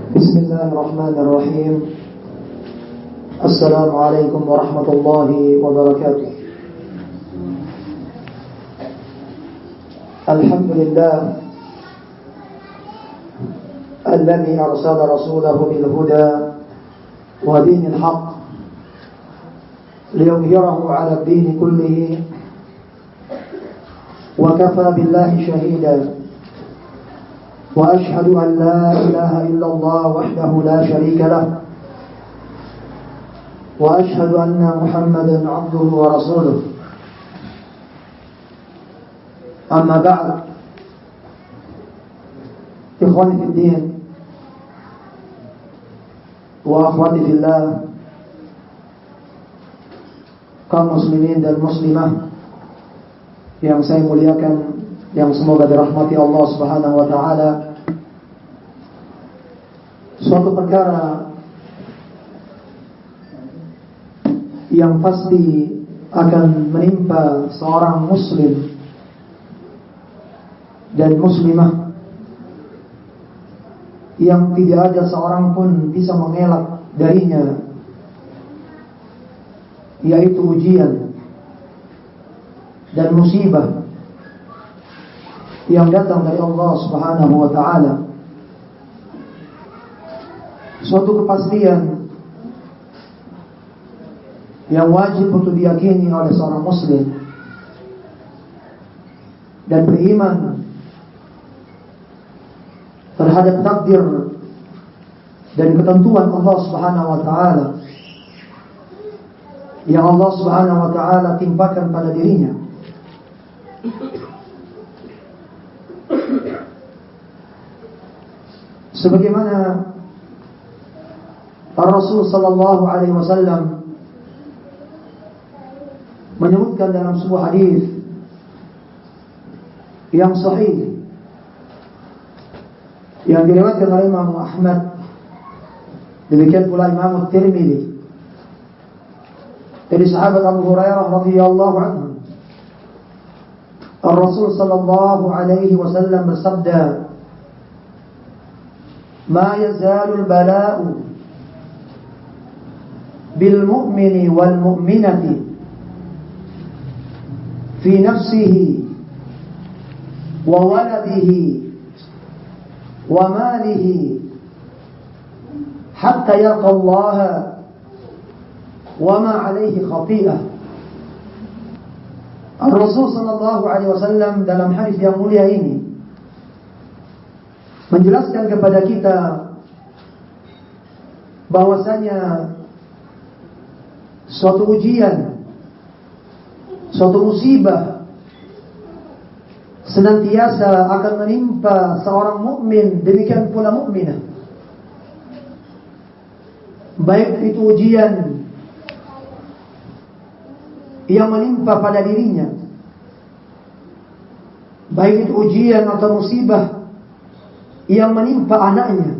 Bismillahirrahmanirrahim. Assalamualaikum warahmatullahi wabarakatuh. Alhamdulillah alladzi arsala rasulahu bil huda wa dinil haqq liyudhhirahu 'ala ad-din kullihi wa kafa billahi shahida. وأشهد أن لا إله إلا الله وحده لا شريك له وأشهد أن محمدا عبده ورسوله أما بعد إخواني في الدين وأخواتي في الله kaum muslimin dan muslimah yang saya muliakan, yang semoga dirahmati Allah Subhanahu wa taala. Suatu perkara yang pasti akan menimpa seorang muslim dan muslimah yang tidak ada seorang pun bisa mengelak darinya, yaitu ujian dan musibah yang datang dari Allah Subhanahu wa taala. Suatu kepastian yang wajib untuk diyakini oleh seorang muslim dan beriman terhadap takdir dan ketentuan Allah Subhanahu wa taala yang Allah Subhanahu wa taala timpakan pada dirinya. Sebagaimana Rasul sallallahu alaihi wasallam menyebutkan dalam sebuah hadis yang sahih yang diriwayatkan oleh Imam Ahmad, demikian pula Imam Tirmidzi, dari sahabat Abu Hurairah radhiyallahu anhu. Rasul sallallahu alaihi wasallam bersabda, "Ma yazalul bala'u bil mu'mini wal mu'minati fi nafsihi wa waladihi wa malihi hatta yalqa Allah wa ma alayhi khati'ah." Rasul sallallahu alaihi wasallam dalam hadis yang mulia ini menjelaskan kepada kita bahwasanya suatu ujian, suatu musibah senantiasa akan menimpa seorang mukmin, demikian pula mukminah. Baik itu ujian yang menimpa pada dirinya, baik itu ujian atau musibah yang menimpa anaknya,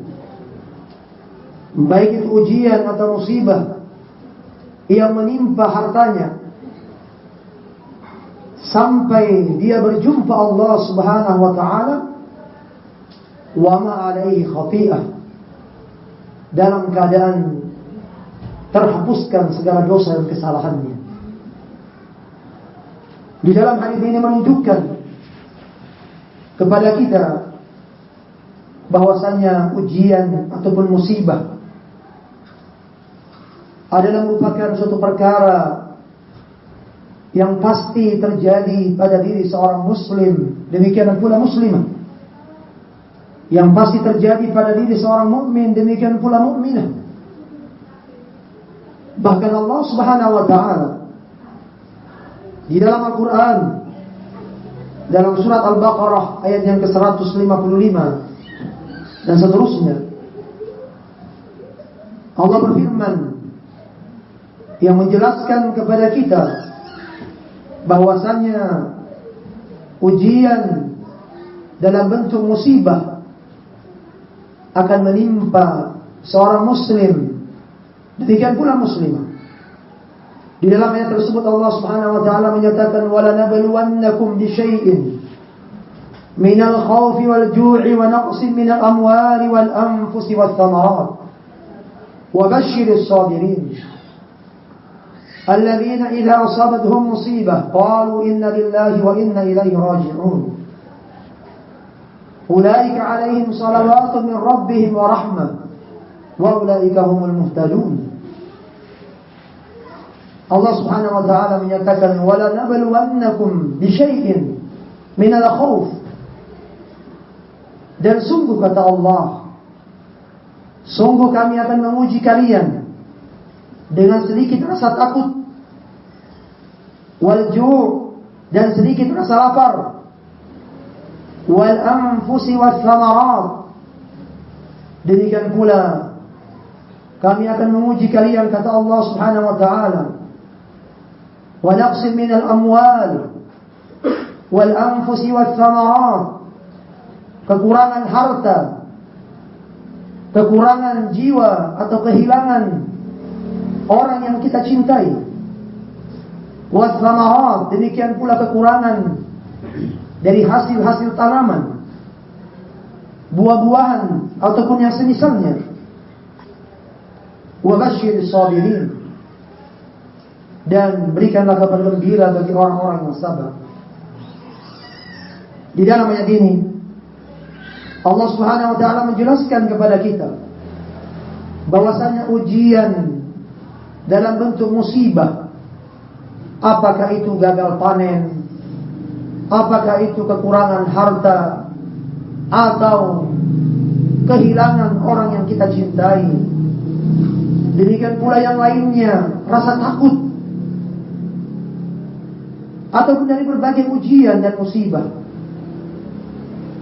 baik itu ujian atau musibah yang menimpa hartanya, sampai dia berjumpa Allah Subhanahu wa taala, wa ma alaihi khati'ah, dalam keadaan terhapuskan segala dosa dan kesalahannya. Di dalam hadis ini menunjukkan kepada kita bahwasanya ujian ataupun musibah adalah merupakan suatu perkara yang pasti terjadi pada diri seorang muslim, demikian pula muslimah. Yang pasti terjadi pada diri seorang mukmin, demikian pula mukminah. Bahkan Allah Subhanahu wa taala di dalam Al-Quran, dalam surat Al-Baqarah ayat yang ke-155 dan seterusnya, Allah berfirman yang menjelaskan kepada kita bahwasanya ujian dalam bentuk musibah akan menimpa seorang muslim, demikian pula muslimah. Di dalam ayat tersebut Allah Subhanahu wa taala menyatakan, "Wala nabluwannakum bi syai'in minal khawfi wal ju'i wa naqsin minal amwali wal anfusi wal thamarat wa basyiris sabirin alladhina idza asabatuhum musibah qalu inna lillahi wa inna ilaihi raji'un ulaika 'alaihim salawatun min rabbihim wa rahmah wa ulaika humul muhtadun. Allah Subhanahu wa taala menyatakan wala nabluwannakum bi syai'in minal khauf, dan sungguh kata Allah, sungguh kami akan menguji kalian dengan sedikit rasa takut, wal ju', dan sedikit rasa lapar, wal anfusi was thamarat, demikian pula kami akan menguji kalian kata Allah Subhanahu wa taala wa naqsin minal amwal wal anfusi was thamarat, kekurangan harta, kekurangan jiwa atau kehilangan orang yang kita cintai, was thamarat, demikian pula kekurangan dari hasil-hasil tanaman, buah-buahan ataupun yang semisalnya. Wa basyiris sabirin, dan berikanlah kabar gembira bagi orang-orang yang sabar. Di dalam ayat ini Allah Subhanahu wa taala menjelaskan kepada kita bahwasanya ujian dalam bentuk musibah, apakah itu gagal panen, apakah itu kekurangan harta, atau kehilangan orang yang kita cintai, demikian pula yang lainnya, rasa takut, ataupun dari berbagai ujian dan musibah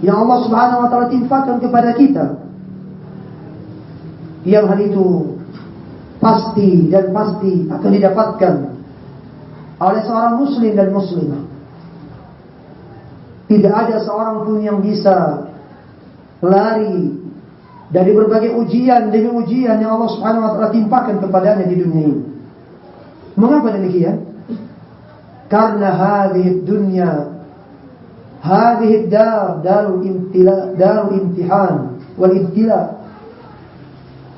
yang Allah Subhanahu wa taala timpakan kepada kita, yang hal itu pasti dan pasti akan didapatkan oleh seorang muslim dan muslimah. Tidak ada seorang pun yang bisa lari dari berbagai ujian demi ujian yang Allah Subhanahu wa taala timpakan kepadanya di dunia ini. Mengapa demikian? Karena hadhihi dunya, hadhihi darul imtihan wal ibtila.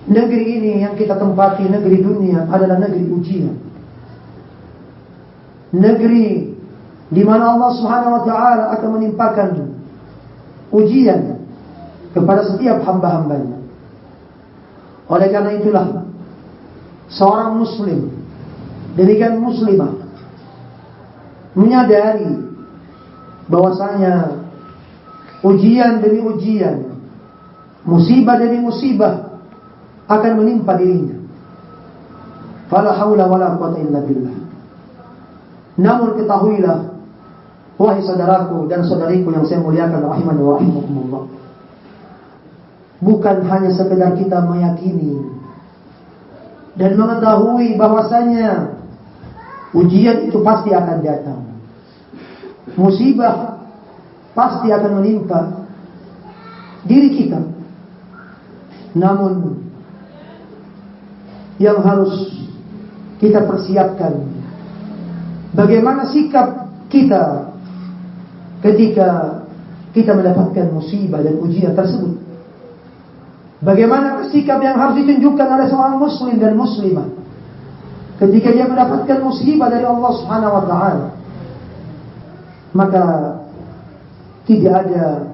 Negeri ini yang kita tempati, negeri dunia, adalah negeri ujian. Negeri di mana Allah Subhanahu wa taala akan menimpakan ujian kepada setiap hamba-hambanya. Oleh karena itulah seorang muslim, demikian muslimah, menyadari bahwasanya ujian demi ujian, musibah demi musibah akan menimpa dirinya. Fala haula wala quwwata illa billah. Namun ketahuilah, wahai saudaraku dan saudariku yang saya muliakan rahimani wa rahimakumullah, bukan hanya sekedar kita meyakini dan mengetahui bahwasanya ujian itu pasti akan datang, musibah pasti akan menimpa diri kita, namun yang harus kita persiapkan, bagaimana sikap kita ketika kita mendapatkan musibah dan ujian tersebut. Bagaimana sikap yang harus ditunjukkan oleh seorang muslim dan muslimah ketika dia mendapatkan musibah dari Allah Subhanahu wa taala. Maka tidak ada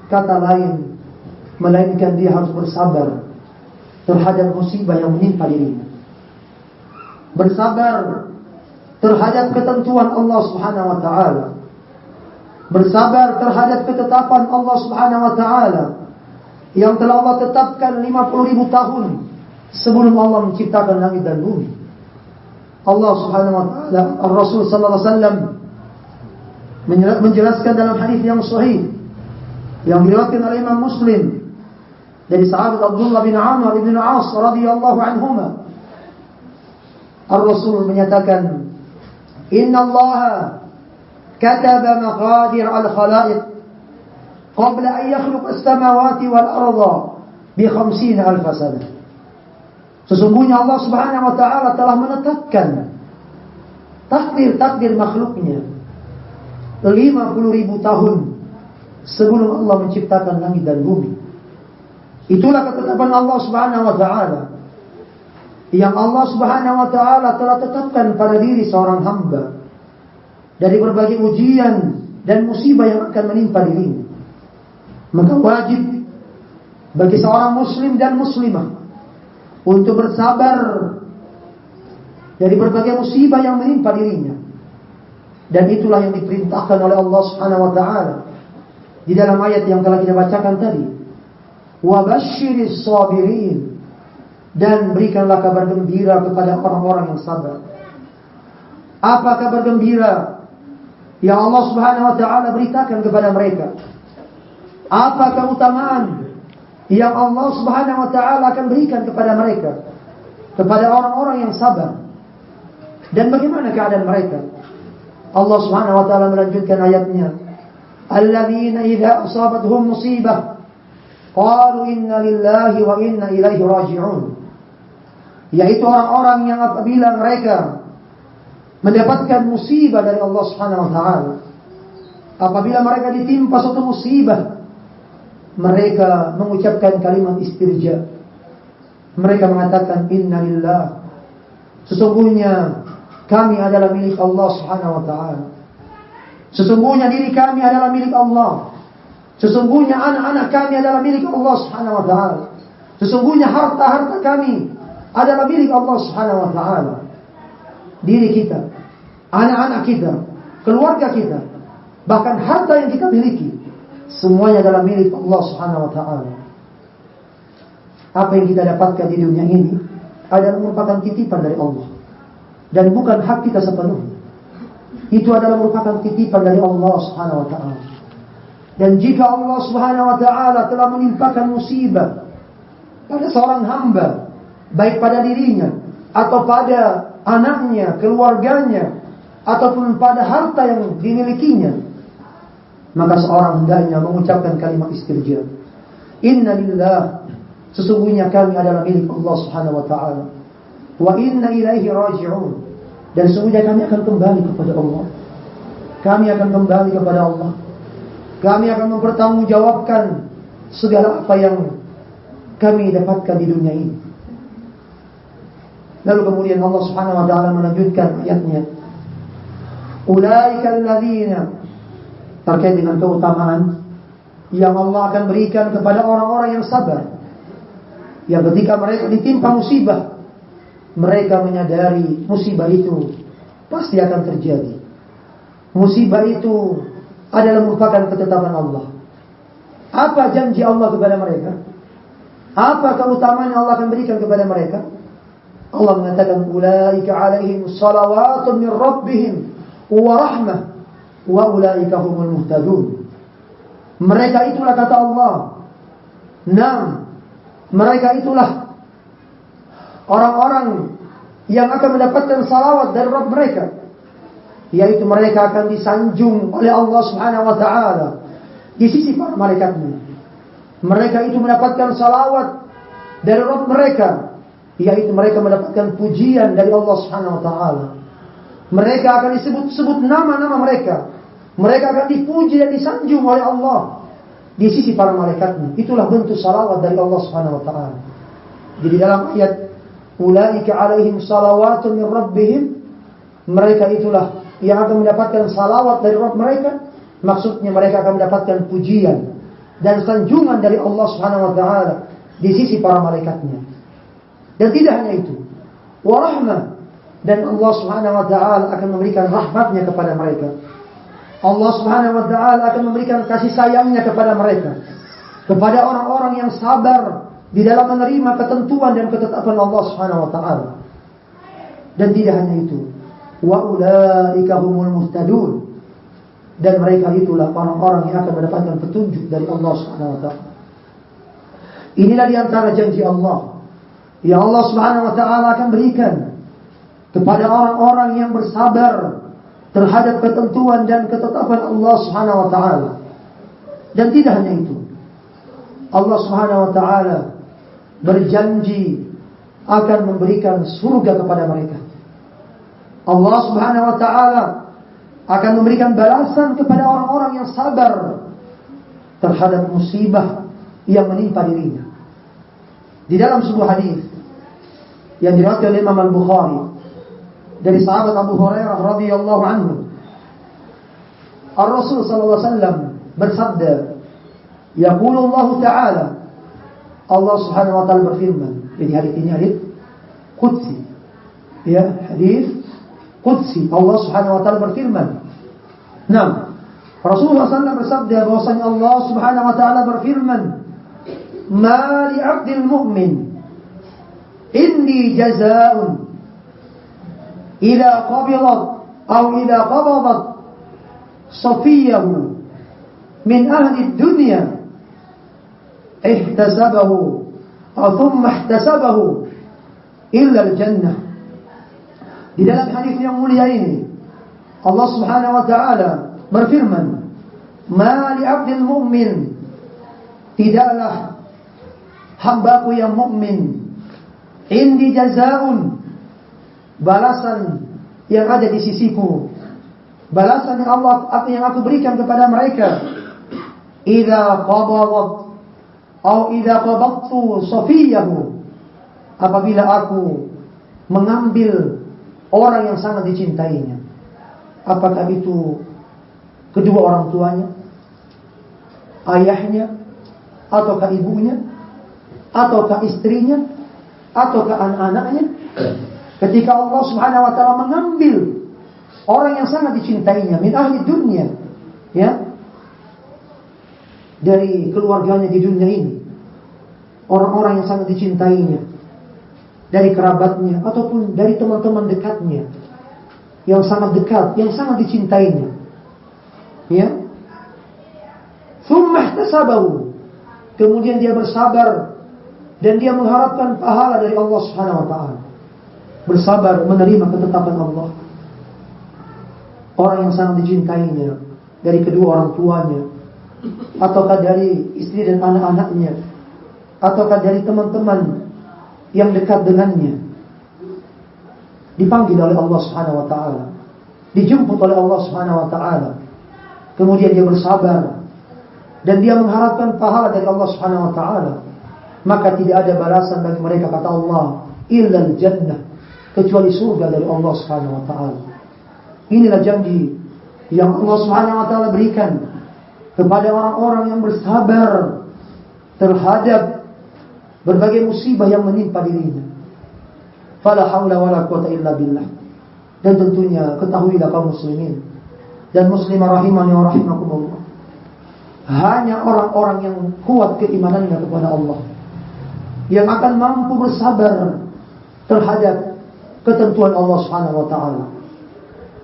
kata lain melainkan dia harus bersabar terhadap musibah yang menimpa dirinya. Bersabar terhadap ketentuan Allah Subhanahu wa taala. Bersabar terhadap ketetapan Allah Subhanahu wa taala yang telah Allah tetapkan 50.000 tahun sebelum Allah menciptakan langit dan bumi. Allah Subhanahu wa taala, Rasul sallallahu alaihi wasallam menjelaskan dalam hadis yang sahih yang diriwayatkan oleh Imam Muslim dari sahabat Abdullah bin Amr bin As radhiyallahu anhuma. Ar-Rasul menyatakan, "Inna Allah kataba maqadir al-khalaiq qabla an yakhluq as-samawati wal arda bi 50,000 sanah." Sesungguhnya Allah Subhanahu wa taala telah menetapkan takdir-takdir makhluknya 50.000 tahun sebelum Allah menciptakan langit dan bumi. Itulah ketetapan Allah Subhanahu wa taala yang Allah Subhanahu wa taala telah tetapkan pada diri seorang hamba dari berbagai ujian dan musibah yang akan menimpa dirinya. Maka wajib bagi seorang muslim dan muslimah untuk bersabar dari berbagai musibah yang menimpa dirinya. Dan itulah yang diperintahkan oleh Allah Subhanahu wa taala di dalam ayat yang telah kita bacakan tadi. Wa basyiris sabirin, dan berikanlah kabar gembira kepada orang-orang yang sabar. Apa kabar gembira yang Allah Subhanahu wa taala beritakan kepada mereka? Apa keutamaan yang Allah Subhanahu wa taala akan berikan kepada mereka, kepada orang-orang yang sabar? Dan bagaimana keadaan mereka? Allah Subhanahu wa taala melanjutkan ayatnya, alladzina idza asabatuhum musibah qalu inna lillahi wa inna ilaihi raji'un. Yaitu orang-orang yang apabila mereka mendapatkan musibah dari Allah Subhanahu wa taala, apabila mereka ditimpa suatu musibah, mereka mengucapkan kalimat istirja. Mereka mengatakan inna lillah, sesungguhnya kami adalah milik Allah Subhanahu wa taala. Sesungguhnya diri kami adalah milik Allah. Sesungguhnya anak-anak kami adalah milik Allah Subhanahu wa taala. Sesungguhnya harta-harta kami adalah milik Allah Subhanahu wa taala. Diri kita, anak-anak kita, keluarga kita, bahkan harta yang kita miliki, semuanya adalah milik Allah Subhanahu wa taala. Apa yang kita dapatkan di dunia ini adalah merupakan titipan dari Allah dan bukan hak kita sepenuhnya. Itu adalah merupakan titipan dari Allah Subhanahu wa taala. Dan jika Allah Subhanahu wa taala telah menimpakan musibah pada seorang hamba, baik pada dirinya atau pada anaknya, keluarganya, ataupun pada harta yang dimilikinya, maka seorang hendaknya mengucapkan kalimat istirja. Inna lillah, sesungguhnya kami adalah milik Allah Subhanahu wa taala. Wa inna ilaihi raji'un, dan sesungguhnya kami akan kembali kepada Allah. Kami akan kembali kepada Allah. Kami akan mempertanggungjawabkan segala apa yang kami dapatkan di dunia ini. Lalu kemudian Allah Subhanahu wa taala melanjutkan ayatnya, ulaika alladzina, terkait dengan keutamaan yang Allah akan berikan kepada orang-orang yang sabar, yang ketika mereka ditimpa musibah, mereka menyadari musibah itu pasti akan terjadi. Musibah itu adalah merupakan ketetapan Allah. Apa janji Allah kepada mereka? Apa keutamaan yang Allah akan berikan kepada mereka? Allah mengatakan ulaika alaihim salawatun min rabbihim wa rahmah wa ulaika humul muhtadun. Mereka itulah, kata Allah, mereka itulah orang-orang yang akan mendapatkan salawat dari Rabb mereka, yaitu mereka akan disanjung oleh Allah Subhanahu wa taala di sisi para malaikatnya. Mereka itu mendapatkan salawat dari Rabb mereka, yaitu mereka mendapatkan pujian dari Allah Subhanahu wa taala. Mereka akan disebut-sebut nama-nama mereka. Mereka akan dipuji dan disanjung oleh Allah di sisi para malaikatnya. Itulah bentuk salawat dari Allah Subhanahu wa taala. Jadi dalam ayat ulaika alaihim salawatun min rabbihim, mereka itulah yang akan mendapatkan salawat dari Rabb mereka. Maksudnya mereka akan mendapatkan pujian dan sanjungan dari Allah Subhanahu wa taala di sisi para malaikatnya. Dan tidak hanya itu, wa rahmah, dan Allah Subhanahu wa taala akan memberikan rahmatnya kepada mereka. Allah Subhanahu wa taala akan memberikan kasih sayangnya kepada mereka, kepada orang-orang yang sabar di dalam menerima ketentuan dan ketetapan Allah Subhanahu wa taala. Dan tidak hanya itu, wa ulaika humul muhtadun, dan mereka itulah orang-orang yang akan mendapatkan petunjuk dari Allah Subhanahu wa taala. Inilah di antara janji Allah yang Allah Subhanahu wa taala akan berikan kepada orang-orang yang bersabar terhadap ketentuan dan ketetapan Allah Subhanahu wa taala. Dan tidak hanya itu, Allah Subhanahu wa taala berjanji akan memberikan surga kepada mereka. Allah Subhanahu wa taala akan memberikan balasan kepada orang-orang yang sabar terhadap musibah yang menimpa dirinya. Di dalam sebuah hadis yang diriwayatkan oleh Imam Al-Bukhari dari sahabat Abu Hurairah radhiyallahu anhu, Ar-Rasul sallallahu alaihi wasallam bersabda, yaqulu Allah Ta'ala, Allah Subhanahu wa taala berfirman. Jadi hadis ini hadis qudsi. Ya, hadis qudsi. Allah Subhanahu wa taala berfirman. Nah, Rasulullah SAW bersabda bahwasanya Allah Subhanahu wa taala berfirman, "Ma li 'abdil mu'min inni jazaa'un idza qabidat aw idza qabadat safiyahu min ahli dunya ihtasabahu aw thumma ihtasabahu illa al-jannah." Di dalam hadis yang mulia ini Allah Subhanahu wa taala berfirman, "Ma li 'abdil mu'min," tidaklah hambaku yang mukmin, indi jazaa'un, balasan yang ada di sisiku, balasan yang Allah yang aku berikan kepada mereka, idza qabadat atau idza qabattu safiyahu, apabila aku mengambil orang yang sangat dicintainya. Apakah itu kedua orang tuanya, ayahnya, ataukah ibunya, ataukah istrinya, ataukah anak-anaknya? Ketika Allah Subhanahu wa taala mengambil orang yang sangat dicintainya min ahli dunia, ya, dari keluarganya di dunia ini, orang-orang yang sangat dicintainya, dari kerabatnya ataupun dari teman-teman dekatnya yang sangat dekat, yang sangat dicintainya, ya, thumma ihtasabahu, kemudian dia bersabar dan dia mengharapkan pahala dari Allah Subhanahu wa taala, bersabar menerima ketetapan Allah. Orang yang sangat dicintainya dari kedua orang tuanya, ataukah dari istri dan anak-anaknya, ataukah dari teman-teman yang dekat dengannya, dipanggil oleh Allah Subhanahu wa taala, dijemput oleh Allah Subhanahu wa taala, kemudian dia bersabar dan dia mengharapkan pahala dari Allah Subhanahu wa taala, maka tidak ada balasan bagi mereka, kata Allah, illal jannah, kecuali surga dari Allah Subhanahu wa taala. Inilah janji yang Allah Subhanahu wa taala berikan kepada orang-orang yang bersabar terhadap berbagai musibah yang menimpa dirinya. Fala haula wala quwata illa billah. Dan tentunya ketahuilah kaum muslimin dan muslimah rahimani wa rahimakumullah, hanya orang-orang yang kuat keimanannya kepada Allah yang akan mampu bersabar terhadap ketentuan Allah Subhanahu wa taala.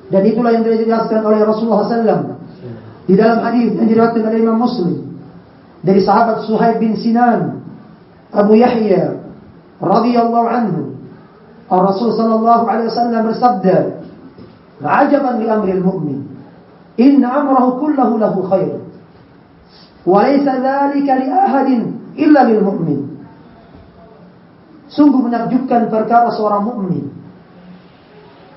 Dan itulah yang dijelaskan oleh Rasulullah SAW di dalam hadis yang diriwayatkan oleh Imam Muslim dari sahabat Suhaib bin Sinan Abu Yahya radhiyallahu anhu, Rasul sallallahu alaihi wasallam bersabda, "Ajaban li amril mu'min, inna amrahu kullahu lahu khair, wa laysa dhalika li ahadin illa lil mu'min." Sungguh menakjubkan perkara seorang mukmin.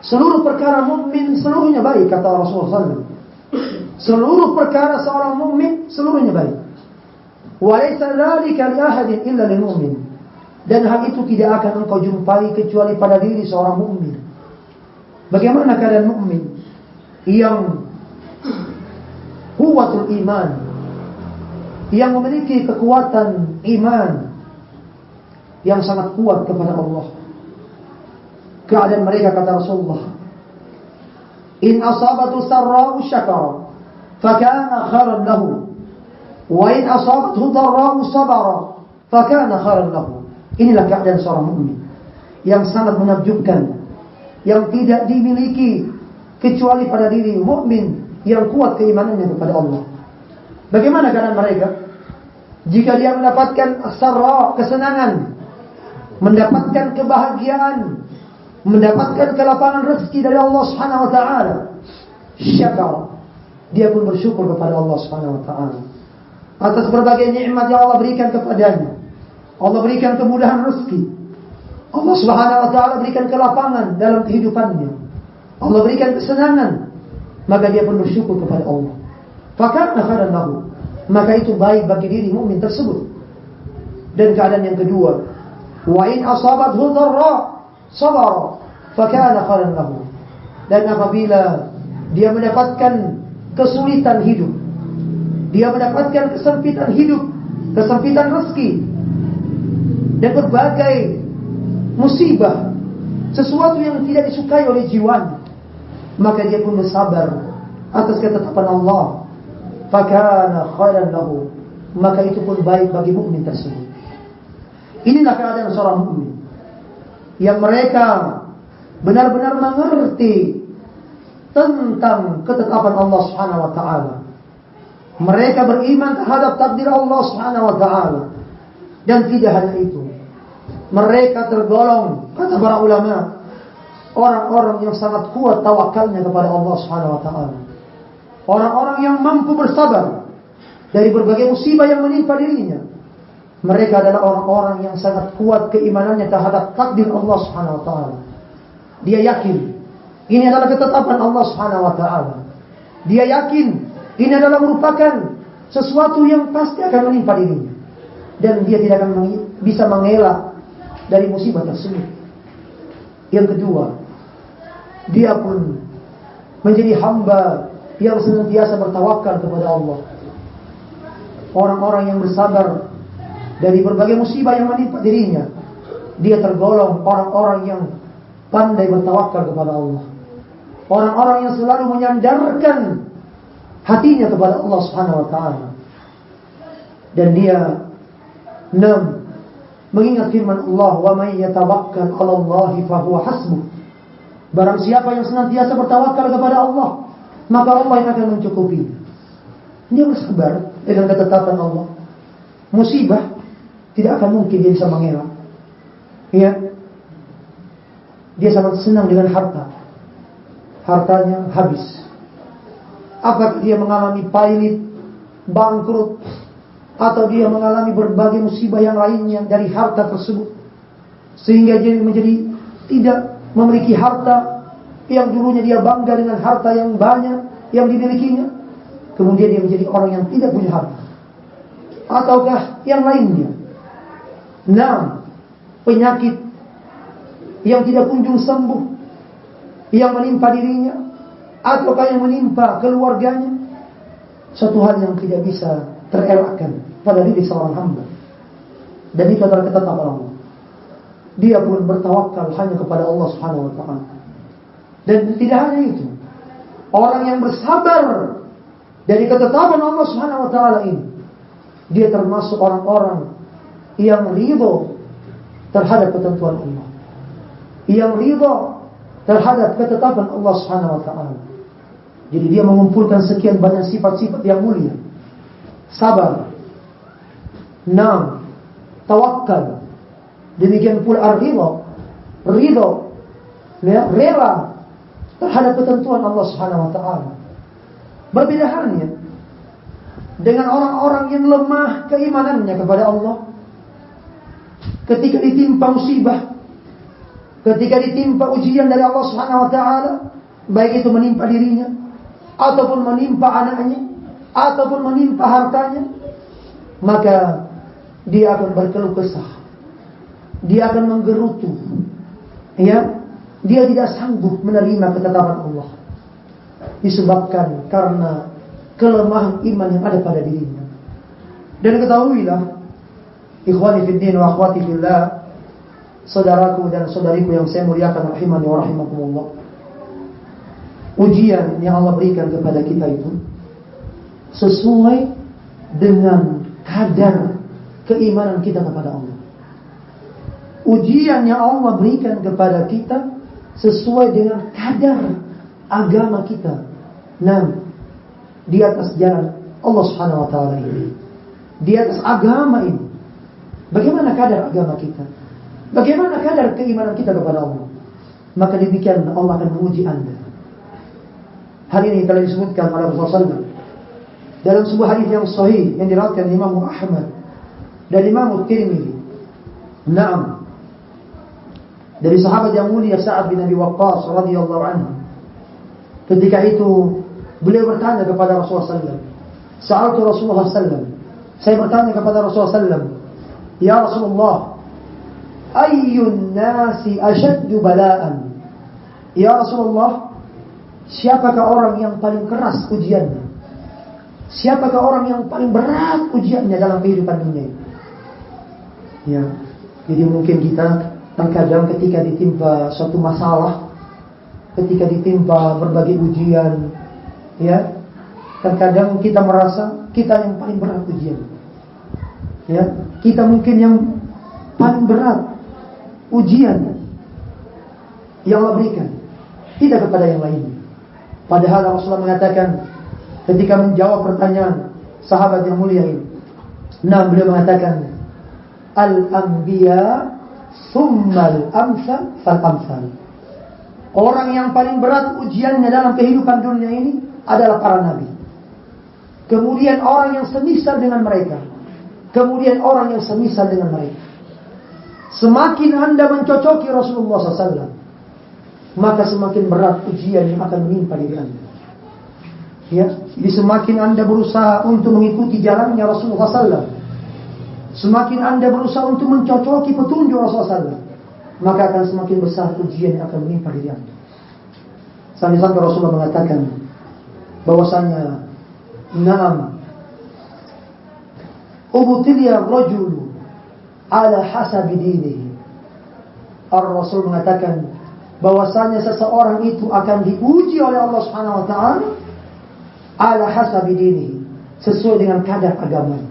Seluruh perkara mukmin seluruhnya baik, kata Rasulullah SAW. Seluruh perkara seorang mukmin seluruhnya baik. Wa laysa dhalika li ahadin illa lil mu'min. Dan hal itu tidak akan engkau jumpai kecuali pada diri seorang mukmin. Bagaimana keadaan mukmin yang kuwatul iman, yang memiliki kekuatan iman yang sangat kuat kepada Allah? Keadaan mereka, kata Rasulullah, in asabatu sarra'u syakara fakana khairan lahu, wa in asabathu dharra'u sabara fakana khairan lahu. Inilah keadaan seorang mukmin yang sangat menakjubkan, yang tidak dimiliki kecuali pada diri mukmin yang kuat keimanannya kepada Allah. Bagaimana keadaan mereka? Jika dia mendapatkan sarra, kesenangan, mendapatkan kebahagiaan, mendapatkan kelapangan rezeki dari Allah Subhanahu wa taala, syakar, dia pun bersyukur kepada Allah Subhanahu wa taala atas berbagai nikmat yang Allah berikan kepadanya. Allah berikan kemudahan rezeki, Allah Subhanahu wa taala berikan kelapangan dalam kehidupannya, Allah berikan kesenangan, maka dia pun bersyukur kepada Allah. Fakana khairan lahu, maka itu baik bagi diri mukmin tersebut. Dan keadaan yang kedua, wa in asabathu dharra sabara fakana khairan lahu. Dan apabila dia mendapatkan kesulitan hidup, dia mendapatkan kesempitan hidup, kesempitan rezeki, dan berbagai musibah, sesuatu yang tidak disukai oleh jiwanya, maka dia pun bersabar atas ketetapan Allah. Fakana khairan lahu, maka itu pun baik bagi mukmin tersebut. Inilah keadaan seorang mukmin yang mereka benar-benar mengerti tentang ketetapan Allah Subhanahu wa taala. Mereka beriman terhadap takdir Allah Subhanahu wa taala. Dan tidak hanya itu, mereka tergolong, kata para ulama, orang-orang yang sangat kuat tawakalnya kepada Allah Subhanahu wa taala. Orang-orang yang mampu bersabar dari berbagai musibah yang menimpa dirinya. Mereka adalah orang-orang yang sangat kuat keimanannya terhadap takdir Allah Subhanahu wa taala. Dia yakin ini adalah ketetapan Allah Subhanahu wa taala. Dia yakin ini adalah merupakan sesuatu yang pasti akan menimpa dirinya, dan dia tidak akan bisa mengelak dari musibah tersebut. Yang kedua, dia pun menjadi hamba yang senantiasa bertawakal kepada Allah. Orang-orang yang bersabar dari berbagai musibah yang menimpa dirinya, dia tergolong orang-orang yang pandai bertawakal kepada Allah. Orang-orang yang selalu menyandarkan hatinya kepada Allah Subhanahu wa taala. Dan dia mengingat firman Allah, "Wa may yatawakkal 'ala Allahi fa huwa hasbuh." Barang siapa yang senantiasa bertawakal kepada Allah, maka Allah yang akan mencukupi. Dia bersabar dengan ketetapan Allah. Musibah tidak akan mungkin dia bisa mengelak. Ya. Dia sangat senang dengan harta. Hartanya habis. Apakah dia mengalami pailit, bangkrut, atau dia mengalami berbagai musibah yang lainnya dari harta tersebut, sehingga dia menjadi tidak memiliki harta yang dulunya dia bangga dengan harta yang banyak yang dimilikinya, kemudian dia menjadi orang yang tidak punya harta, ataukah yang lainnya. Penyakit yang tidak kunjung sembuh yang menimpa dirinya, ataukah yang menimpa keluarganya, suatu hal yang tidak bisa terelakkan pada diri seorang hamba. Dan itu adalah ketetapan Allah. Dia pun bertawakal hanya kepada Allah Subhanahu wa taala. Dan tidak hanya itu, orang yang bersabar dari ketetapan Allah Subhanahu wa taala ini, dia termasuk orang-orang yang ridho terhadap ketentuan Allah, yang ridho terhadap ketetapan Allah Subhanahu wa taala. Jadi dia mengumpulkan sekian banyak sifat-sifat yang mulia. Sabar, tawakal, demikian pula ridho, rela terhadap ketentuan Allah Subhanahu wa taala. Berbeda halnya dengan orang-orang yang lemah keimanannya kepada Allah. Ketika ditimpa musibah, ketika ditimpa ujian dari Allah Subhanahu wa taala, baik itu menimpa dirinya, ataupun menimpa anaknya, ataupun menimpa hartanya, maka dia akan berkeluh kesah. Dia akan menggerutu. Ya, dia tidak sanggup menerima ketetapan Allah. Disebabkan karena kelemahan iman yang ada pada dirinya. Dan ketahuilah, ikhwani fid din wa akhwati fillah, saudaraku dan saudariku yang saya muliakan rahimani wa rahimakumullah, ujian yang Allah berikan kepada kita itu sesuai dengan kadar keimanan kita kepada Allah. Ujian yang Allah berikan kepada kita sesuai dengan kadar agama kita. Di atas jalan Allah Subhanahu wa taala ini, di atas agama ini, bagaimana kadar agama kita? Bagaimana kadar keimanan kita kepada Allah? Maka demikian Allah akan menguji Anda. Hal ini telah disebutkan oleh Rasulullah SAW dalam sebuah hadis yang sahih yang diriwayatkan Imam Ahmad dan Imam Tirmidzi. Dari sahabat yang mulia Sa'ad bin Abi Waqqas radhiyallahu anhu. Ketika itu beliau bertanya kepada Rasulullah SAW, Sa'altu Rasulullah sallallahu. Saya bertanya kepada Rasulullah sallallahu, "Ya Rasulullah, ayyun nasi ashaddu bala'an?" Ya Rasulullah, siapakah orang yang paling keras ujiannya? Siapakah orang yang paling berat ujiannya dalam kehidupan dunia ini? Ya, jadi mungkin kita terkadang ketika ditimpa suatu masalah, ketika ditimpa berbagai ujian, ya, terkadang kita merasa kita yang paling berat ujian. Ya, kita mungkin yang paling berat ujian yang Allah berikan, tidak kepada yang lain. Padahal Rasulullah mengatakan ketika menjawab pertanyaan sahabat yang mulia ini, nah beliau mengatakan, al-anbiya summal amsal fal amsal. Orang yang paling berat ujiannya dalam kehidupan dunia ini adalah para nabi. Kemudian orang yang semisal dengan mereka. Kemudian orang yang semisal dengan mereka. Semakin Anda mencocoki Rasulullah SAW, maka semakin berat ujian yang akan menimpa diri Anda. Ya, jadi semakin Anda berusaha untuk mengikuti jalannya Rasulullah SAW, semakin Anda berusaha untuk mencocoki petunjuk Rasulullah SAW, maka akan semakin besar ujian yang akan menimpa diri Anda. Sampai-sampai Rasulullah mengatakan bahwasanya, "Na'am, ubtiliya rajulu ala hasabi dinihi." Ar-Rasul mengatakan bahwasanya seseorang itu akan diuji oleh Allah Subhanahu wa taala ala hasabi dinihi, sesuai dengan kadar agamanya.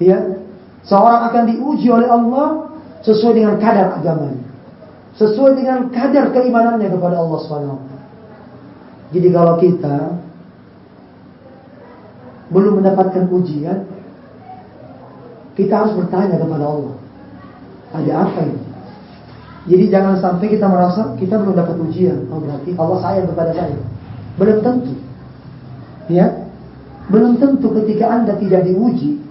Ya, seorang akan diuji oleh Allah sesuai dengan kadar agamanya, sesuai dengan kadar keimanannya kepada Allah Subhanahu wa taala. Jadi kalau kita belum mendapatkan ujian, kita harus bertanya kepada Allah, ada apa ini? Jadi jangan sampai kita merasa kita belum dapat ujian, oh berarti Allah sayang kepada saya. Belum tentu. Ya, belum tentu ketika Anda tidak diuji,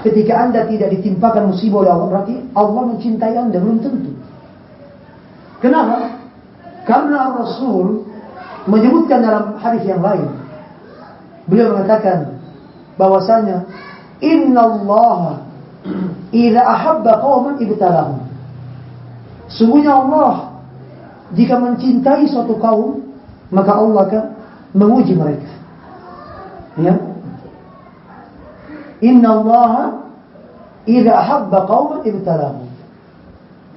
ketika Anda tidak ditimpakan musibah oleh Allah, berarti Allah mencintai Anda. Belum tentu. Kenapa? Karena Rasul menyebutkan dalam hadis yang lain, beliau mengatakan bahwasanya innallaha idza ahabba qauman ibtalahum. Sungguhnya Allah jika mencintai suatu kaum, maka Allah akan menguji mereka. Ya. Innallaha idza ahabba qauman ibtalahum.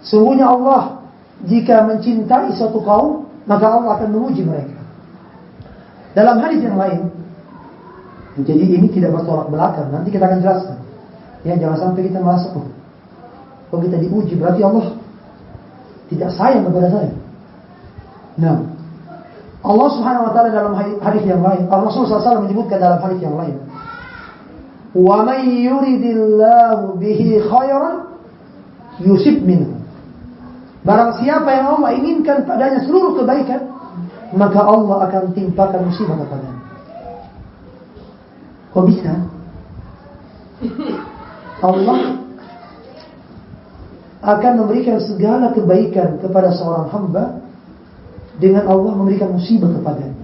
Sungguhnya Allah jika mencintai suatu kaum, maka Allah akan menguji mereka. Dalam hadis yang lain, jadi ini tidak bertolak belakang. Nanti kita akan jelaskan. Ya, jangan sampai kita merasa, kalau kita diuji berarti Allah tidak sayang kepada saya. Nah, Allah Subhanahu wa taala dalam hadis yang lain, Rasulullah SAW menyebutkan dalam hadis yang lain, "Wa may yuridillahu bihi khairan yusib minhu." Barang siapa yang Allah inginkan padanya seluruh kebaikan, maka Allah akan timpakan musibah kepadanya. Kok bisa? Allah akan memberikan segala kebaikan kepada seorang hamba dengan Allah memberikan musibah kepadanya.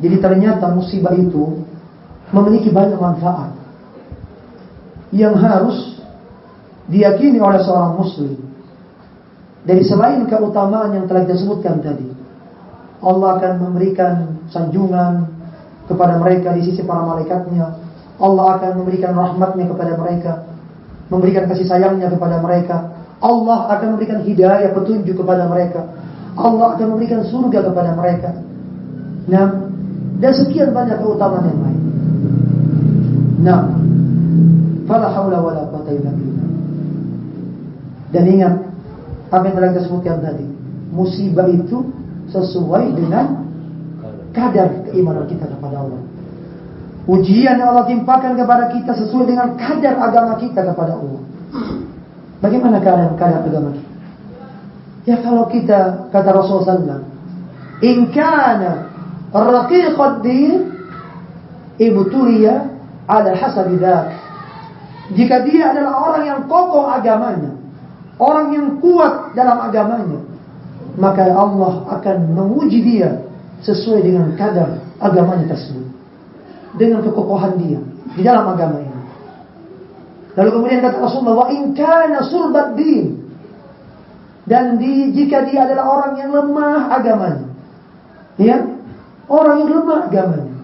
Jadi ternyata musibah itu memiliki banyak manfaat yang harus diyakini oleh seorang muslim. Dari selain keutamaan yang telah kita sebutkan tadi, Allah akan memberikan sanjungan kepada mereka di sisi para malaikatnya. Allah akan memberikan rahmatnya kepada mereka, memberikan kasih sayangnya kepada mereka. Allah akan memberikan hidayah, petunjuk kepada mereka. Allah akan memberikan surga kepada mereka. Nah, dan sekian banyak keutamaan yang lain. Nah, fala haula wala quwwata illa billah. Dan ingat apa yang telah kita sebutkan tadi, musibah itu sesuai dengan kadar keimanan kita kepada Allah. Ujian yang Allah timpakan kepada kita sesuai dengan kadar agama kita kepada Allah. Bagaimana kadar agama kita? Ya kalau kita, kata Rasulullah SAW, in kana raqiqad din ibtuliya ala hasabi dzak. Jika dia adalah orang yang kokoh agamanya, orang yang kuat dalam agamanya, maka Allah akan menguji dia sesuai dengan kadar agamanya tersebut. dengan kekokohan dia di dalam agama ini. Lalu kemudian kata Rasulullah, wa in kana sulbad din, dan jika dia adalah orang yang lemah agamanya, ya, orang yang lemah agamanya,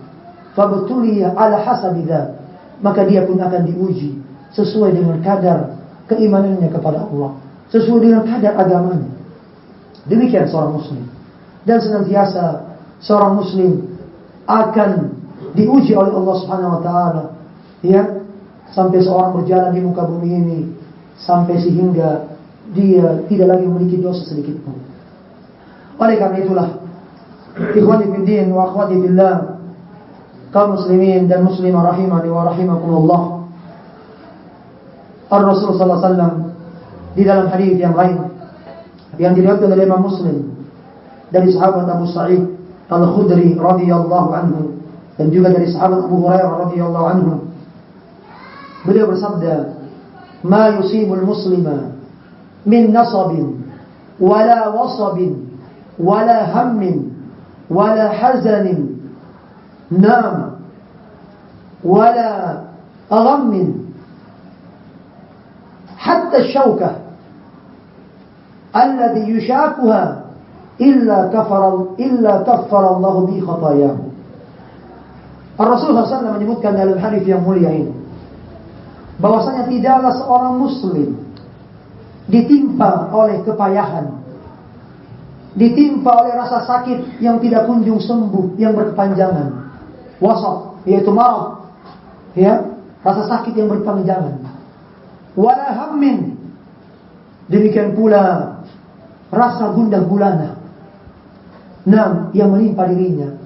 fabtuliya ala hasabi dzalik, maka dia pun akan diuji sesuai dengan kadar keimanannya kepada Allah, sesuai dengan kadar agamanya. Demikian seorang muslim. Dan senantiasa seorang muslim akan diuji oleh Allah Subhanahu wa taala, ya, sampai seorang berjalan di muka bumi ini sampai sehingga dia tidak lagi memiliki dosa sedikit pun. Oleh karena itulah, ikhwani fid din wa akhwati billah, kaum muslimin dan muslimah rahimani wa rahimakumullah, Rasulullah sallallahu alaihi wasallam di dalam hadis yang lain yang diriwayatkan oleh Imam Muslim dari sahabat Abu Sa'id Al-Khudri radhiyallahu anhu dan juga dari sahabat Abu Hurairah radhiyallahu anhu, beliau bersabda, "Ma yusibul muslima min nasabin wala wasabin wala hammin wala hazanin nam wala ghammin hatta syawkah alladhi yushakuha illa kaffara Allah bi khatayahu." Rasulullah SAW menyebutkan dalam hadis yang mulia ini bahwasanya tidaklah seorang muslim ditimpa oleh kepayahan, ditimpa oleh rasa sakit yang tidak kunjung sembuh, yang berkepanjangan, wasab, yaitu marad, ya, rasa sakit yang berkepanjangan, wala hammin, demikian pula rasa gundah gulana, yang menimpa dirinya,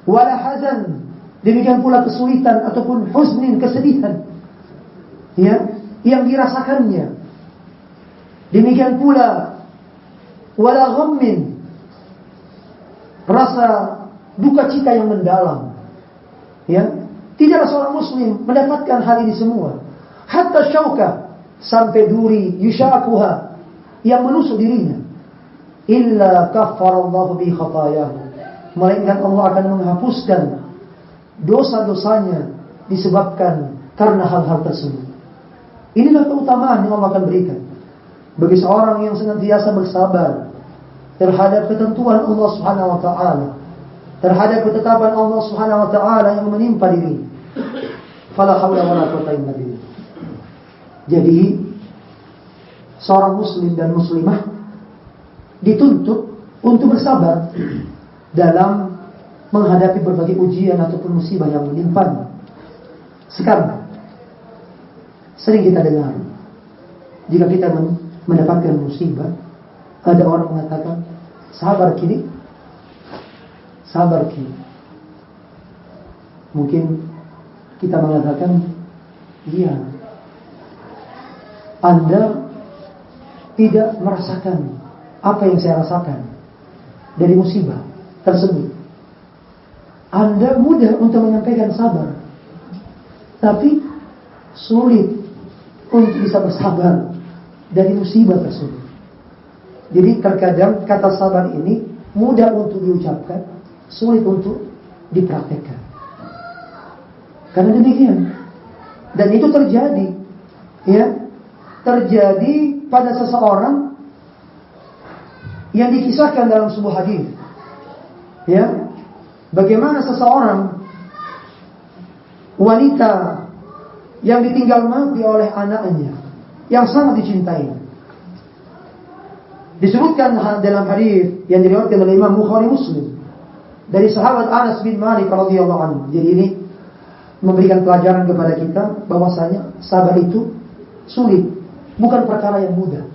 wala hazan, demikian pula kesulitan ataupun huznin, kesedihan, ya, yang dirasakannya. Demikian pula wala ghammin, rasa duka cita yang mendalam, ya. Tidaklah seorang muslim mendapatkan hal ini semua. Hatta syauka, sampai duri, yushakuha, yang menusuk dirinya, illa kaffarallahu bi khatayahu, melainkan Allah akan menghapuskan dosa-dosanya disebabkan karena hal-hal tersebut. Inilah keutamaan yang Allah akan berikan bagi seorang yang senantiasa bersabar terhadap ketentuan Allah Subhanahu wa taala, terhadap ketetapan Allah Subhanahu wa taala yang menimpa diri. Fala haula wala quwwata illa billah. Jadi seorang muslim dan muslimah dituntut untuk bersabar dalam menghadapi berbagai ujian ataupun musibah yang menimpanya. Sekarang sering kita dengar, jika kita mendapatkan musibah, ada orang mengatakan, sabar kini, sabar kini. Mungkin kita mengatakan, iya, Anda tidak merasakan apa yang saya rasakan dari musibah tersebut. Anda mudah untuk menyampaikan sabar, tapi sulit untuk bisa bersabar dari musibah tersebut. Jadi terkadang kata sabar ini mudah untuk diucapkan, sulit untuk dipraktekkan. Karena demikian. Dan itu terjadi, ya, terjadi pada seseorang yang dikisahkan dalam sebuah hadis, ya, bagaimana seseorang wanita yang ditinggal mati oleh anaknya yang sangat dicintai. Disebutkan dalam hadis yang diriwayatkan oleh Imam Bukhari Muslim dari sahabat Anas bin Malik radhiyallahu anhu. Jadi ini memberikan pelajaran kepada kita bahwasanya sabar itu sulit, bukan perkara yang mudah.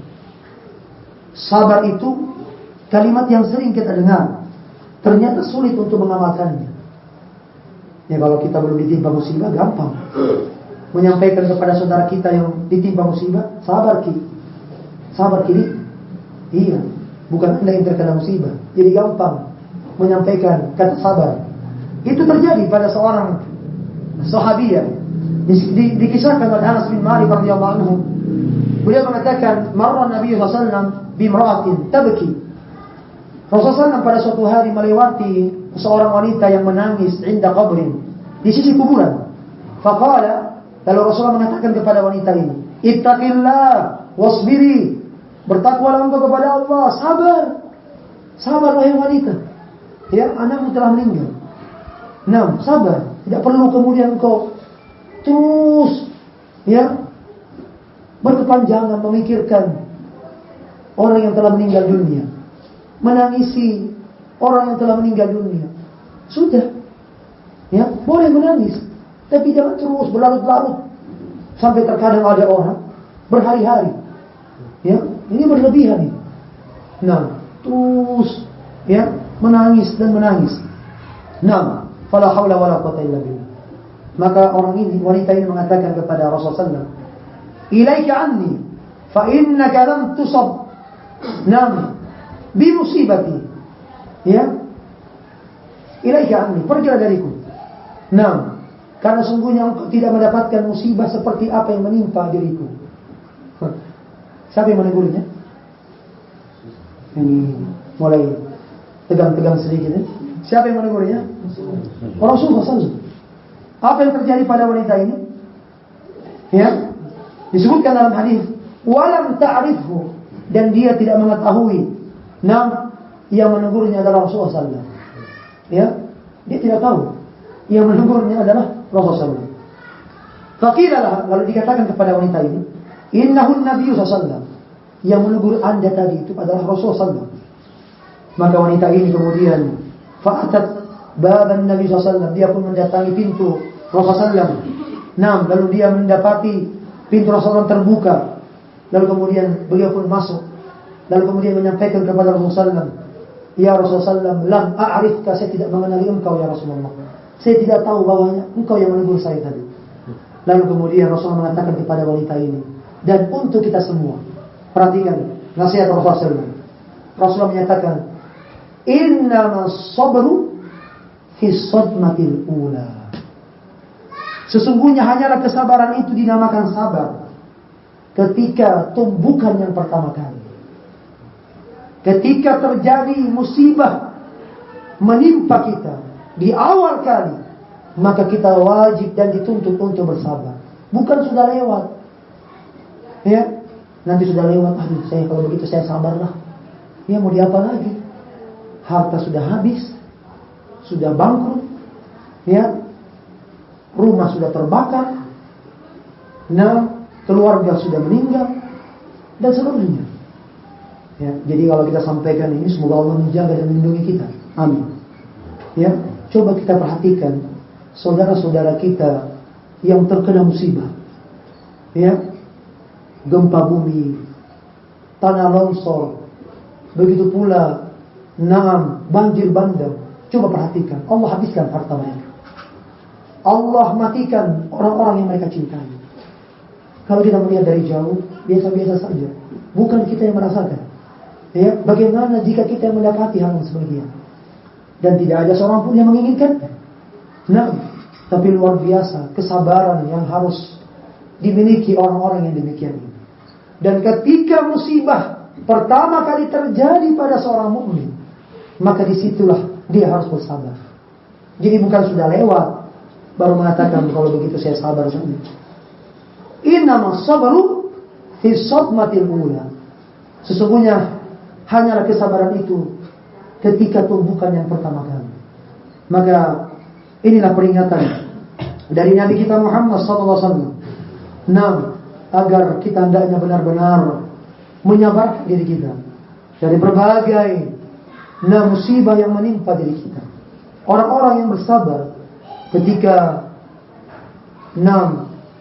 Sabar itu kalimat yang sering kita dengar, ternyata sulit untuk mengamalkannya. Ya, kalau kita belum ditimpa musibah gampang menyampaikan kepada saudara kita yang ditimpa musibah, sabar ki, sabar kini. Iya, bukan Anda yang terkena musibah, jadi gampang menyampaikan kata sabar. Itu terjadi pada seorang sahabiyah, dikisahkan oleh Anas bin Malik radhiyallahu anhu. Beliau mengatakan, marra Nabi sallallahu alaihi wasallam bimra'atin tabki. Rasulullah SAW pada suatu hari melewati seorang wanita yang menangis inda qabrin, di sisi kuburan. Faqala, lalu Rasulullah mengatakan kepada wanita ini, ittaqillah wasbiri, bertakwalah engkau kepada Allah, sabar. Sabar wahai wanita. Ya, anakmu telah meninggal. Nah, sabar. Tidak perlu kemudian engkau terus berkepanjangan memikirkan orang yang telah meninggal dunia, menangisi orang yang telah meninggal dunia. Sudah, boleh menangis, tapi jangan terus berlarut-larut sampai terkadang ada orang berhari-hari. Ini berlebihan ini. Nah, terus menangis dan menangis. Nah, fala haula wala quwwata illa billah. Maka orang ini, wanita ini mengatakan kepada Rasulullah SAW, ilaika anni fa innaka lam tusab bi musibati. Ilaika anni, pergilah dariku. Karena sungguhnya engkau tidak mendapatkan musibah seperti apa yang menimpa diriku. Siapa yang menegurnya? Ini mulai tegang-tegang sedikit. Siapa yang menegurnya? Rasulullah SAW. Apa yang terjadi pada wanita ini? Disebutkan dalam hadis, walam ta'rifhu, dan dia tidak mengetahui. Yang menegurnya adalah Rasulullah SAW. Dia tidak tahu. Yang menegurnya adalah Rasulullah SAW. Faqilalah, lalu dikatakan kepada wanita ini, innahun Nabi SAW. Yang menegur anda tadi itu adalah Rasulullah SAW. Maka wanita ini kemudian fa'atat baban Nabi SAW, dia pun mendatangi pintu Rasulullah SAW. Lalu dia mendapati pintu Rasulullah terbuka. Lalu kemudian beliau pun masuk. Lalu kemudian menyampaikan kepada Rasulullah SAW, ya Rasulullah SAW, lam a'rifka, saya tidak mengenali engkau ya Rasulullah. Saya tidak tahu bahwa engkau yang menegur saya tadi. Lalu kemudian Rasulullah mengatakan kepada wanita ini, dan untuk kita semua, perhatikan nasihat Rasulullah SAW. Rasulullah menyatakan, innamas sabru fi sadmatil ula. Sesungguhnya hanyalah kesabaran itu dinamakan sabar ketika tumbukan yang pertama kali. Ketika terjadi musibah menimpa kita di awal kali, maka kita wajib dan dituntut untuk bersabar. Bukan sudah lewat, nanti sudah lewat, aduh saya kalau begitu saya sabarlah. Mau diapa lagi? Harta sudah habis, sudah bangkrut, rumah sudah terbakar, keluarga sudah meninggal, dan seluruhnya. Jadi kalau kita sampaikan ini, semoga Allah menjaga dan melindungi kita. Amin. Coba kita perhatikan saudara-saudara kita yang terkena musibah, gempa bumi, tanah longsor, begitu pula banjir bandang. Coba perhatikan, Allah habiskan harta mereka, Allah matikan orang-orang yang mereka cintai. Kalau kita melihat dari jauh, biasa-biasa saja, bukan kita yang merasakan. Bagaimana jika kita yang mendapati hal yang sebagian, dan tidak ada seorang pun yang menginginkannya. Tapi luar biasa kesabaran yang harus dimiliki orang-orang yang demikian ini. Dan ketika musibah pertama kali terjadi pada seorang mukmin, maka disitulah dia harus bersabar. Jadi bukan sudah lewat baru mengatakan kalau begitu saya sabar saja. Innamas sabru fi sadmatil ula. Sesungguhnya hanyalah kesabaran itu ketika tumbukan yang pertama kali. Maka inilah peringatan dari Nabi kita Muhammad SAW. Agar kita hendaknya benar-benar menyabarkan diri kita dari berbagai musibah yang menimpa diri kita. Orang-orang yang bersabar ketika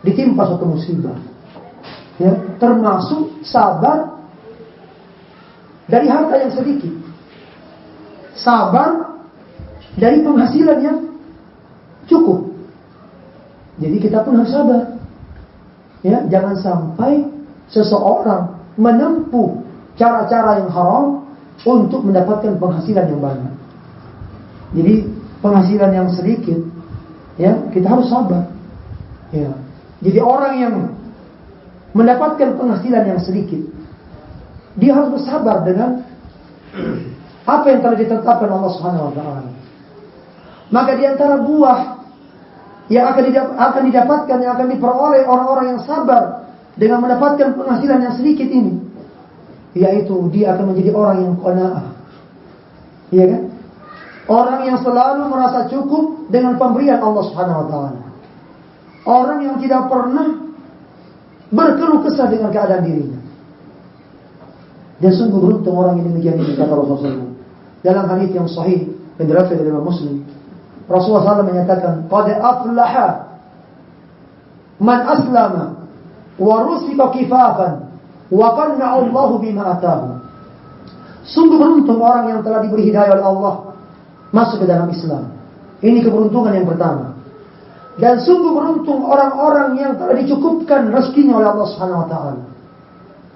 ditimpa suatu musibah, termasuk sabar dari harta yang sedikit, sabar dari penghasilan yang cukup. Jadi kita pun harus sabar. Jangan sampai seseorang menempuh cara-cara yang haram untuk mendapatkan penghasilan yang banyak. Jadi penghasilan yang sedikit, kita harus sabar. Jadi orang yang mendapatkan penghasilan yang sedikit, dia harus bersabar dengan apa yang telah ditetapkan Allah Subhanahu wa taala. Maka di antara buah yang akan didapatkan, yang akan diperoleh orang-orang yang sabar dengan mendapatkan penghasilan yang sedikit ini, yaitu dia akan menjadi orang yang qanaah. Iya kan? Orang yang selalu merasa cukup dengan pemberian Allah Subhanahu wa taala. Orang yang tidak pernah berkeluh kesah dengan keadaan dirinya. Dan sungguh beruntung orang yang demikian ini, kata Rasulullah SAW. Dalam hadits yang sahih yang diriwayatkan oleh Imam Muslim, Rasulullah SAW menyatakan, "Qad aflaha man aslama wa rusika kifafan wa qanna'a Allah bima atahu." Sungguh beruntung orang yang telah diberi hidayah oleh Allah masuk ke dalam Islam. Ini keberuntungan yang pertama. Dan sungguh beruntung orang-orang yang telah dicukupkan rezekinya oleh Allah Subhanahu wa taala.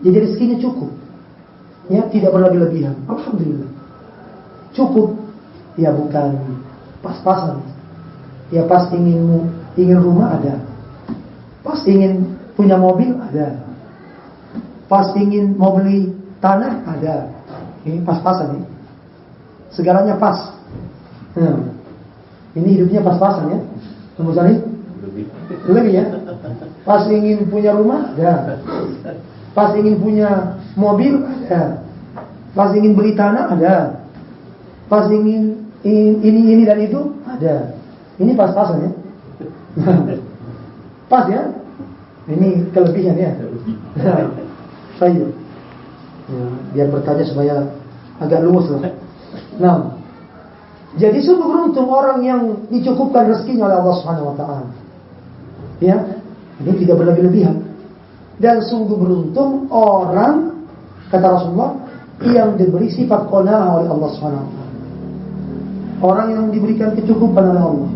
Jadi rezekinya cukup. Ya, tidak berlebih-lebihan. Alhamdulillah. Cukup. Ya bukan pas-pasan. Ya pas ingin rumah ada. Pas ingin punya mobil ada. Pas ingin mau beli tanah ada. Ini pas-pasan ya. Segalanya pas. Ini hidupnya pas-pasan ya. Kemudian lebih ya. Pas ingin punya rumah ada. Pas ingin punya mobil ada. Pas ingin beli tanah ada. Pas ingin ini dan itu ada. Ini pas-pasan ya. Pas ya. Ini kelebihan ya. Baik. Ya, biar bertanya supaya agak luas lah. Nah, jadi sungguh beruntung orang yang dicukupkan rezekinya oleh Allah Subhanahu wa taala. Ya, ini tidak berlebih-lebihan. Dan sungguh beruntung orang, kata Rasulullah, yang diberi sifat qanaah oleh Allah Subhanahu wa taala. Orang yang diberikan kecukupan oleh Allah.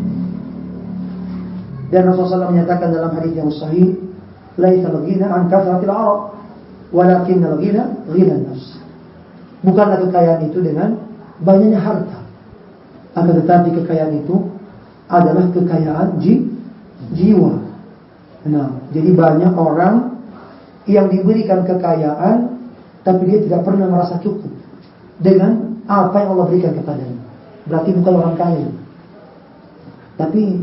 Dan Rasulullah SAW menyatakan dalam hadis yang sahih, "Laisa al-ghina an kathratil 'arab, walakin al-ghina ghina an-nafs." Bukanlah kekayaan itu dengan banyaknya harta. Akan tetapi kekayaan itu adalah kekayaan jiwa. Nah, jadi banyak orang yang diberikan kekayaan, tapi dia tidak pernah merasa cukup dengan apa yang Allah berikan kepadanya. Berarti bukan orang kaya. Tapi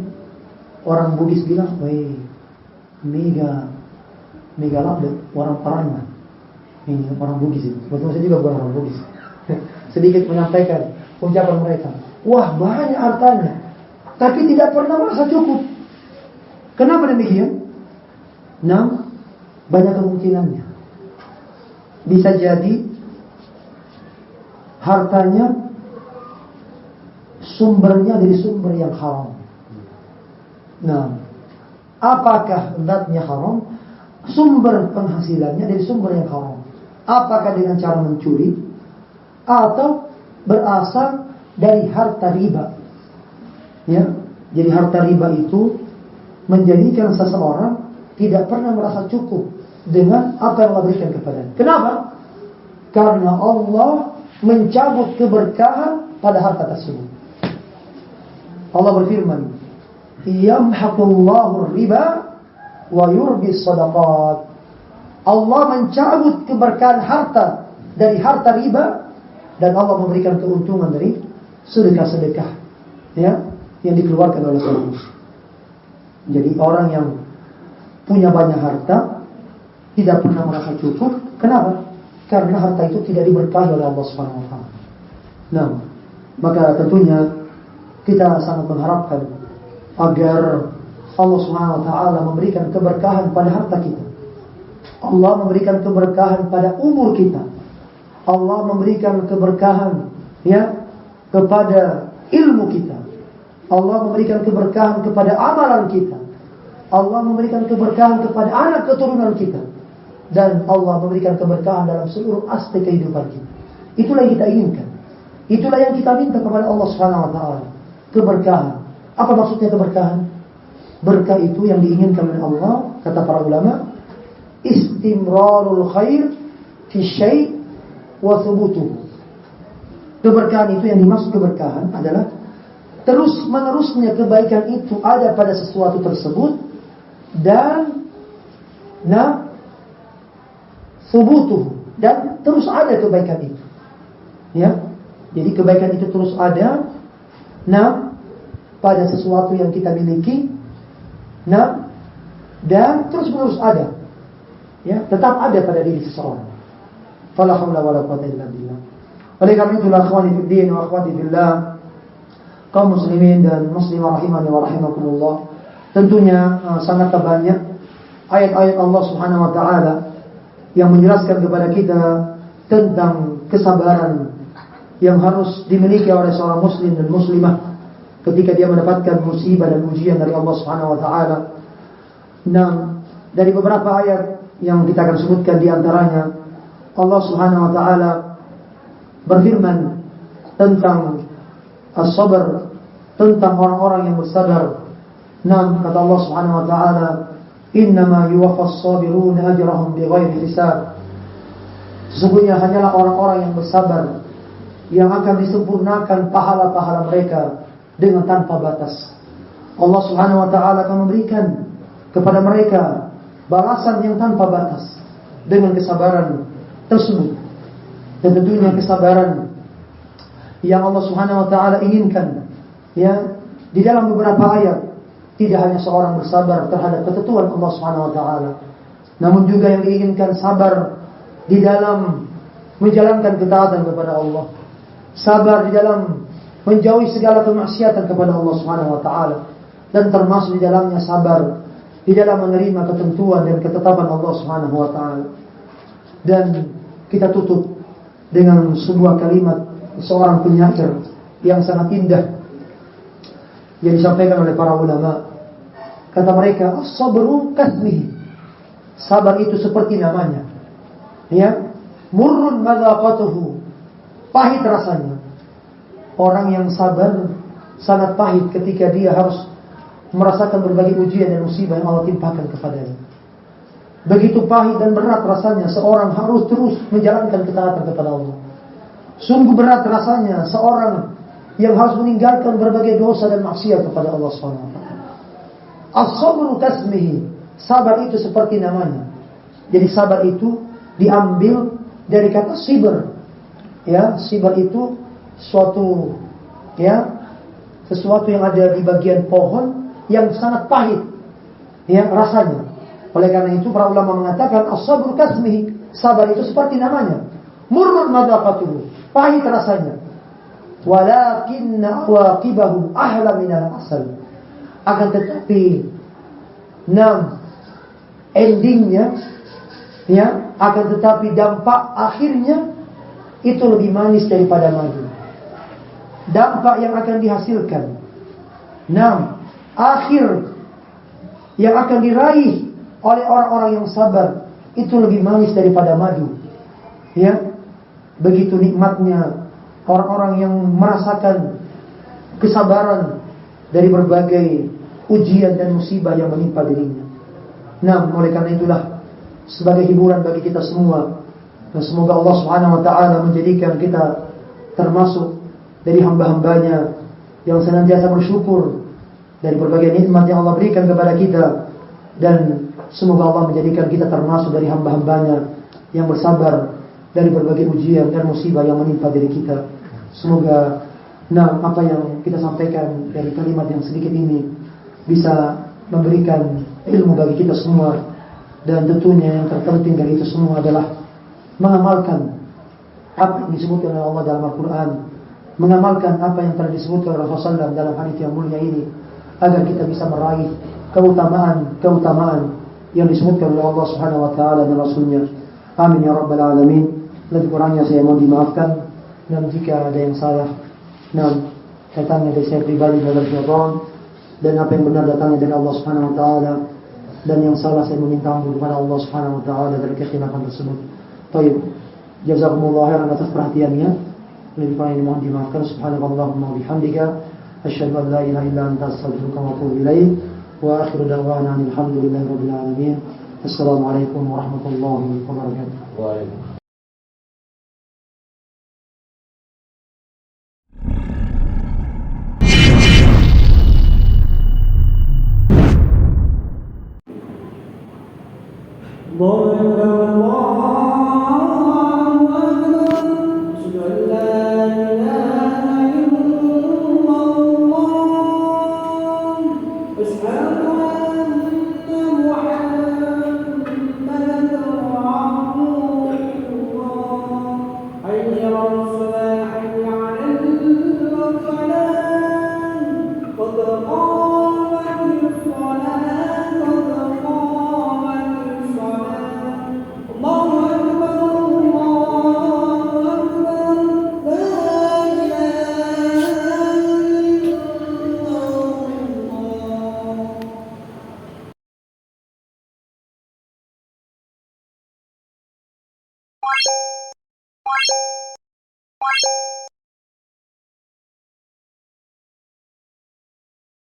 orang Bugis bilang, "Weh, mega laplet, orang Paranan." Ini orang Bugis itu. Betul, saya juga bukan orang Bugis. Sedikit menyampaikan ucapan mereka. Wah, banyak hartanya, tapi tidak pernah merasa cukup. Kenapa demikian? Nah, banyak kemungkinannya. Bisa jadi hartanya sumbernya dari sumber yang haram. Nah, apakah zatnya haram? Sumber penghasilannya dari sumber yang haram. Apakah dengan cara mencuri atau berasal dari harta riba? Ya, jadi harta riba itu menjadikan seseorang tidak pernah merasa cukup dengan apa yang Allah berikan kepadanya. Kenapa? Karena Allah mencabut keberkahan pada harta tersebut. Allah berfirman, "Yamhaqullahu riba wa yurbi shadaqat." Allah mencabut keberkahan harta dari harta riba, dan Allah memberikan keuntungan dari sedekah-sedekah, ya, yang dikeluarkan oleh seorang. Jadi orang yang punya banyak harta tidak pernah merasa cukup. Kenapa? Karena harta itu tidak diberkahi oleh Allah Subhanahu wa taala. Nah, maka tentunya kita sangat mengharapkan agar Allah Subhanahu wa taala memberikan keberkahan pada harta kita. Allah memberikan keberkahan pada umur kita. Allah memberikan keberkahan, ya, kepada ilmu kita. Allah memberikan keberkahan kepada amalan kita. Allah memberikan keberkahan kepada anak keturunan kita. Dan Allah memberikan keberkahan dalam seluruh aspek kehidupan kita. Itulah yang kita inginkan. Itulah yang kita minta kepada Allah Subhanahu wa taala. Keberkahan. Apa maksudnya keberkahan? Berkah itu yang diinginkan oleh Allah, kata para ulama, istimrarul khair fi syai' wa thubutuh. Keberkahan itu, yang dimaksud keberkahan adalah terus menerusnya kebaikan itu ada pada sesuatu tersebut, dan thubutuh, dan terus ada kebaikan itu. Ya. Jadi kebaikan itu terus ada pada sesuatu yang kita miliki, Nah, dan terus-menerus ada. Ya, tetap ada pada diri seseorang. Fala haula wala quwwata illa billah. Oleh karena itu, akhwani fid din wa akhwati fillah, kaum muslimin dan muslimah rahimani wa rahimakumullah, tentunya sangat banyak ayat-ayat Allah Subhanahu wa taala yang menjelaskan kepada kita tentang kesabaran yang harus dimiliki oleh seorang muslim dan muslimah ketika dia mendapatkan musibah dan ujian dari Allah Subhanahu wa taala. Nah, dari beberapa ayat yang kita akan sebutkan di antaranya, Allah Subhanahu wa taala berfirman tentang as-sabr, tentang orang-orang yang bersabar. Nah, kata Allah Subhanahu wa taala, "Innama yuwaffas sabiruna ajrahum bighairi hisab." Sesungguhnya hanyalah orang-orang yang bersabar yang akan disempurnakan pahala-pahala mereka dengan tanpa batas. Allah Subhanahu wa taala akan memberikan kepada mereka balasan yang tanpa batas dengan kesabaran tersebut. Dan tentunya kesabaran yang Allah Subhanahu wa taala inginkan, ya, di dalam beberapa ayat tidak hanya seorang bersabar terhadap ketentuan Allah Subhanahu wa taala, namun juga yang diinginkan sabar di dalam menjalankan ketaatan kepada Allah, sabar di dalam menjauhi segala kemaksiatan kepada Allah Subhanahu wa taala, dan termasuk di dalamnya sabar di dalam menerima ketentuan dan ketetapan Allah Subhanahu wa taala. Dan kita tutup dengan sebuah kalimat seorang penyair yang sangat indah yang disampaikan oleh para ulama. Kata mereka, as-sabru kasmihi. Sabar itu seperti namanya. Ya, murrun madaqatuhu. Pahit rasanya. Orang yang sabar sangat pahit ketika dia harus merasakan berbagai ujian dan musibah yang Allah timpakan kepadanya. Begitu pahit dan berat rasanya seorang harus terus menjalankan ketaatan kepada Allah. Sungguh berat rasanya seorang yang harus meninggalkan berbagai dosa dan maksiat kepada Allah SWT. As-sabru kasmihi. Sabar itu seperti namanya. Jadi sabar itu diambil dari kata siber. Ya, siber itu suatu, ya, sesuatu yang ada di bagian pohon yang sangat pahit, ya, rasanya. Oleh karena itu para ulama mengatakan as-sabru kasmihi. Sabar itu seperti namanya. Murrun madaqatuhu. Pahit rasanya. Walakinna awaqibahu ahla minal asal. Akan tetapi endingnya, ya, akan tetapi dampak akhirnya itu lebih manis daripada madu. Dampak yang akan dihasilkan, akhir yang akan diraih oleh orang-orang yang sabar itu lebih manis daripada madu. Ya, begitu nikmatnya orang-orang yang merasakan kesabaran dari berbagai ujian dan musibah yang menimpa dirinya. Oleh karena itulah, sebagai hiburan bagi kita semua, dan semoga Allah Subhanahu wa taala menjadikan kita termasuk dari hamba-hambanya yang senantiasa bersyukur dari berbagai nikmat yang Allah berikan kepada kita, dan semoga Allah menjadikan kita termasuk dari hamba-hambanya yang bersabar dari berbagai ujian dan musibah yang menimpa diri kita. Semoga apa yang kita sampaikan dari kalimat yang sedikit ini bisa memberikan ilmu bagi kita semua, dan tentunya yang terpenting dari itu semua adalah mengamalkan apa yang disebutkan oleh Allah dalam Al-Quran, mengamalkan apa yang telah disebutkan oleh Rasulullah dalam hadis yang mulia ini, agar kita bisa meraih keutamaan yang disebutkan oleh Allah Subhanahu wa taala dan Rasulnya. Amin ya rabbal alamin. Lebih kurangnya saya mohon dimaafkan, dan jika ada yang salah datangnya dari saya pribadi dalam syaitan, dan apa yang benar datangnya dari Allah Subhanahu wa taala, dan yang salah saya meminta ampun kepada Allah Subhanahu wa taala dari kekhilafan tersebut. Baik, jazakumullah khairan atas perhatiannya. Lebih kurang ini mohon dimaafkan. Subhanallahumma wa bihamdika asyhadu an la ilaha illa anta astaghfiruka wa atubu ilaik. Wa akhiru da'wana alhamdulillahi rabbil alamin. Assalamualaikum warahmatullahi wabarakatuh. Waalaikumsalam. أشهد أن